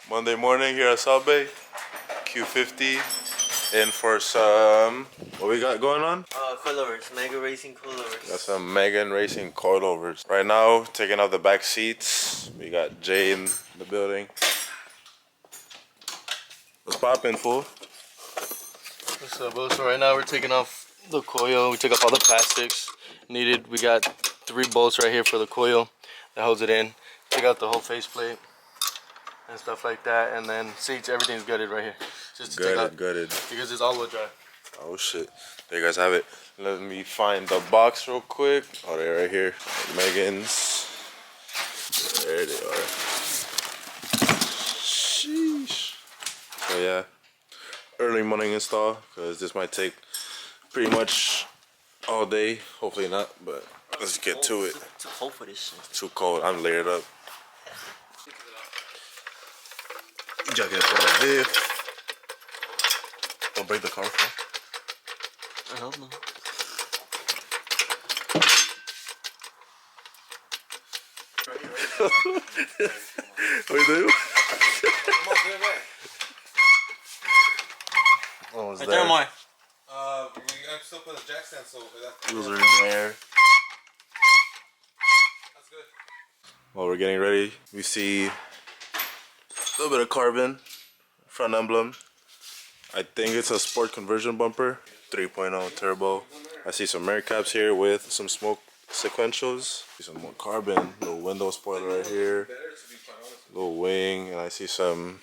Monday morning here at Southbay, Q50, in for some, what we got going on? Coilovers, Mega Racing Coilovers. Got some Megan Racing Coilovers. Right now, taking out the back seats. We got Jay in the building. What's poppin', fool? What's up, bro? So right now we're taking off the coil. We took off all the plastics needed. We got 3 bolts right here for the coil that holds it in. Take out the whole faceplate and stuff like that, and then seats, everything's gutted right here. Just to take out, Gutted. because it's all-wheel drive. Oh shit. There you guys have it. Let me find the box real quick. Oh, they're right here. Megan's. There they are. Sheesh. So yeah, early morning install, because this might take pretty much all day. Hopefully not, but let's get to it. It's too cold for this shit. It's too cold. I'm layered up. Jacket for the diff. Don't break the car, bro. I hope not. What you doing? What was that? Right there, Moy. We still put the jack stand, so that's Wheels are in there. good. While we're getting ready, we see a little bit of carbon, front emblem. I think it's a sport conversion bumper, 3.0 turbo. I see some mirror caps here with some smoke sequentials. See some more carbon, little window spoiler right here, little wing, and I see some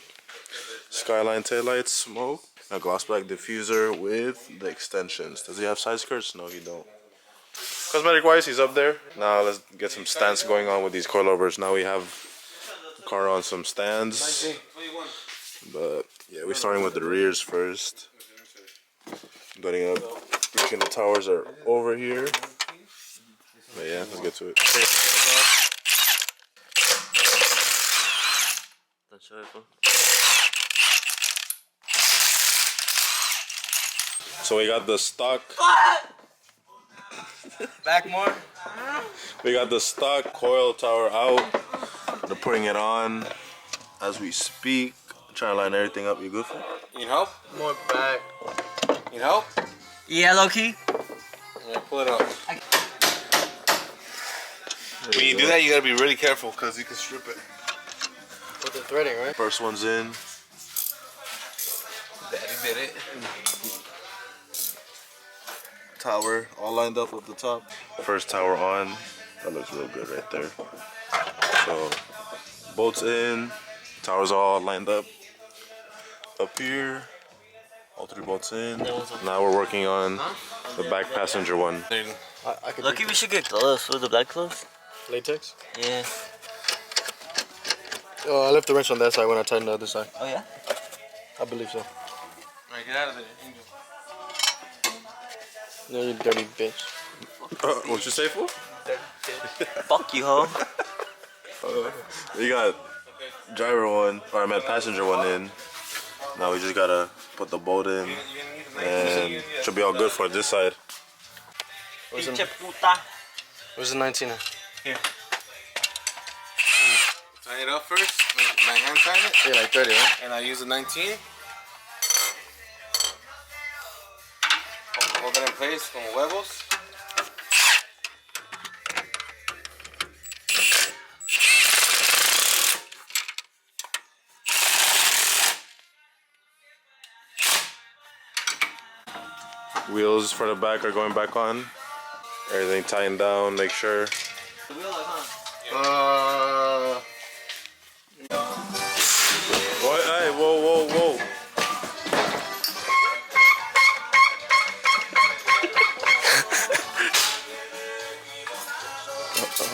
Skyline taillights, smoke, a gloss black diffuser with the extensions. Does he have side skirts? No, he don't. Cosmetic wise, he's up there. Now let's get some stance going on with these coilovers. Now we have the car on some stands. But yeah, we're starting with the rears first. Getting up. Reaching the towers are over here. But yeah, let's get to it. Don't show it, bro. So we got the stock. Back more. We got the stock coil tower out. They're putting it on as we speak. Trying to line everything up. You good for? You need help? More back. Need help? Yeah, low key. Yeah, pull it up. When you do that, you gotta be really careful because you can strip it. With the threading, right? First one's in. Daddy did it. Tower all lined up at the top. First tower on. That looks real good right there. So bolts in. Towers all lined up. Up here. All 3 bolts in. Now we're working on the back passenger one. I could Lucky we should get gloves. With the black gloves? latex. Yeah. Oh, I left the wrench on that side when I tightened the other side. Oh, yeah? I believe so. Alright, get out of there. No, you dirty bitch. What you say, fool? Fuck you, ho. We got driver one, or I meant passenger one in. Now we just gotta put the bolt in, and should be all good for this side. Where's Pinche puta. the 19? Here. Tie it up first. My hand tie it. Yeah, like 30, right? And I use the 19. Hold it in place como huevos. Wheels for the back are going back on. Everything tightened down, make sure. What? Hey, whoa.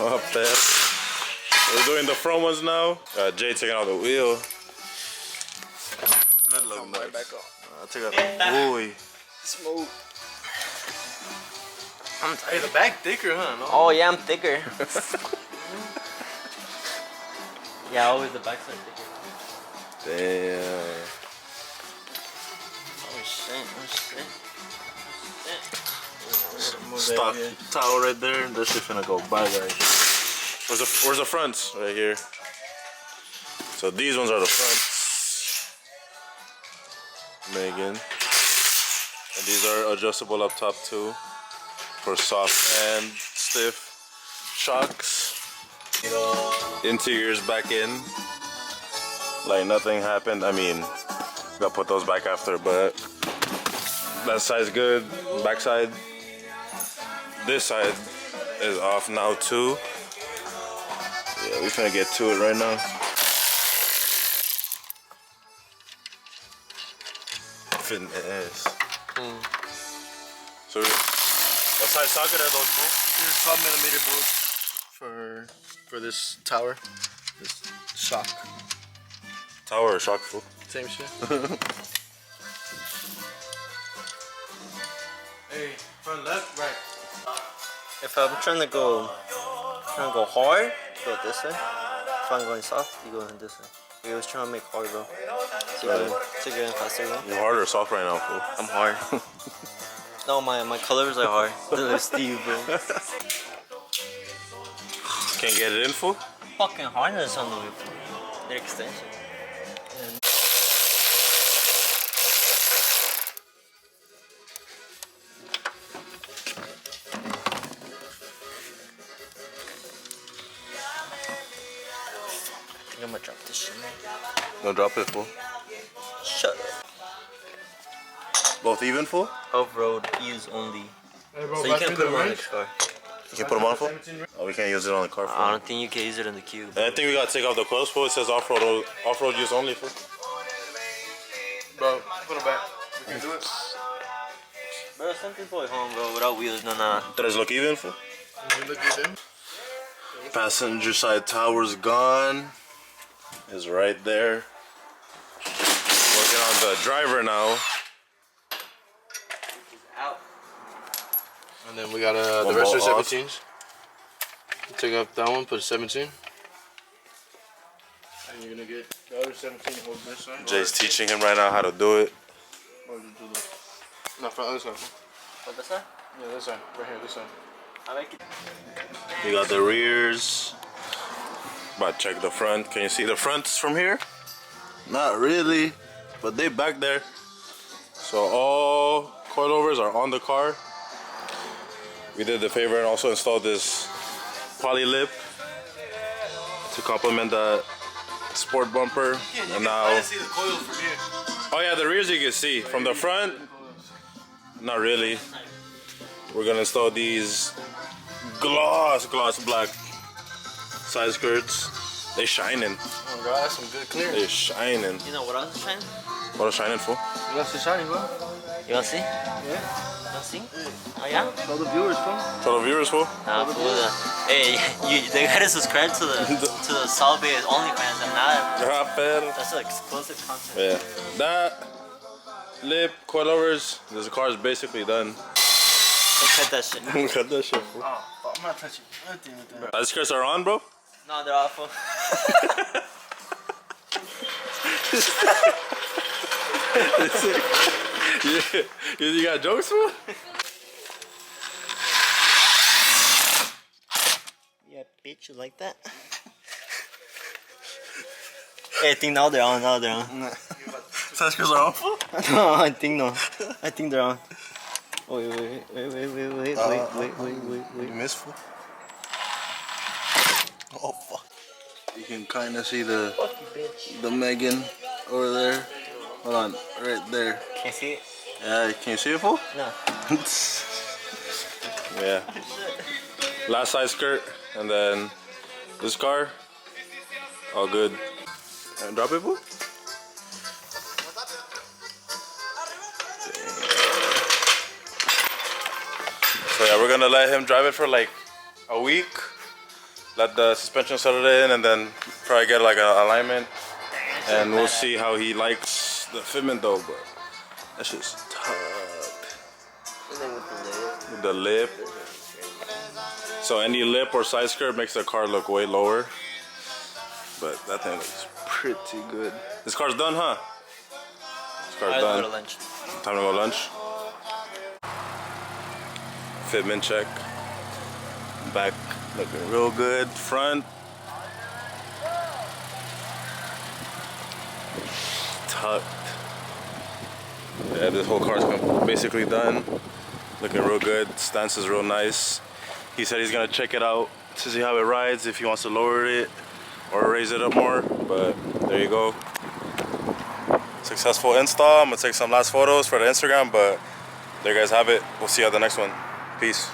Up there. We're doing the front ones now. Jay taking out the wheel. Good looking nice. Back up. Take out the ooh. Smoke. Hey, the back thicker, huh? No? Oh, yeah, I'm thicker. Yeah, always the backside thicker. Damn. Oh, shit. Stock towel right there. That shit finna go bye, guys. Where's the fronts? Right here. So these ones are the fronts. Megan. And these are adjustable up top too, for soft and stiff shocks. Interiors back in, like nothing happened. I mean, gotta put those back after, but that side's good. Back side, this side is off now too. Yeah, we finna get to it right now. Fitness. So, what size socket are those for? These are 12mm bolts for this tower, this shock. Tower or shock full? Same shit. Hey, front left, right. If I'm trying to go hard, go this way. If I'm going soft, you go in this way. We was trying to make hard, bro. To get in faster, you know? You hard or soft right now, fool? I'm hard. No, my colors are hard. They're like Steve, bro. Can't get it in, fool? Fucking harness on the way, bro. Their extension. I'm gonna drop this shit, man. No, drop it, fool. Shut up. Both even, fool? Off-road use only. Hey, bro, So you can't put them on the car. You can put them on, fool? Oh, we can't use it on the car, fool. I don't think you can use it in the cube. And I think we gotta take off the coils, fool. It says off-road use only, fool. Bro, put them back. We can do it. Bro, some people at home, bro, without wheels, no. Does it look even, fool? You look good, then. Passenger side tower's gone. Is right there. Working on the driver now. Out. And then we got One the rest are ball off. 17s. Take up that one, put a 17. And you're gonna get the other 17 hold this side. Jay's teaching him right now how to do it. Or just do the. No, from the other side. What, this side? Yeah, this side. Right here, this side. I like it. We got the rears. But check the front. Can you see the fronts from here? Not really, but they back there. So all coilovers are on the car. We did the favor and also installed this poly lip to complement the sport bumper. And now, see the coils from here. oh yeah, the rears you can see. From the front, not really. We're gonna install these gloss black side skirts. They shining. Oh god, that's some good clearance. They shining. You know what else is shining? What is shining for? That's the shiny, bro. You wanna see? Yeah. You wanna see? Oh yeah? Show the viewers, bro. For the viewers, for? Nah, fool. Hey, they gotta subscribe to the Southbay OnlyFans and now that's like exclusive content. Yeah. That lip coilovers. This car is basically done. Cut that shit. Cut that shit. Fool. Oh, I'm not touching anything with that. Side skirts are on, bro. No, they're awful. Yeah. You got jokes, fool? Yeah, bitch, you like that? Hey, I think now they're on. Side skirts are on, fool? No, I think no. I think they're on. Wait. You missed, fool? Oh fuck! You can kind of see the Megan over there. Hold on, right there. Can't see it? Yeah, can you see it, fool? No. Yeah. Last side skirt, and then this car. All good. And drop it, fool. So yeah, we're gonna let him drive it for like a week. Let the suspension settle in, and then try to get like an alignment. And we'll see how he likes the fitment though, but that shit's tugged. With the lip. So any lip or side skirt makes the car look way lower. But that thing looks pretty good. This car's done, huh? This car's done. Go to lunch. Time to go lunch. Fitment check. Back looking real good. Front. Tucked. Yeah, this whole car's basically done. Looking real good. Stance is real nice. He said he's gonna check it out to see how it rides, if he wants to lower it or raise it up more. But there you go. Successful install. I'm gonna take some last photos for the Instagram, but there you guys have it. We'll see you at the next one. Peace.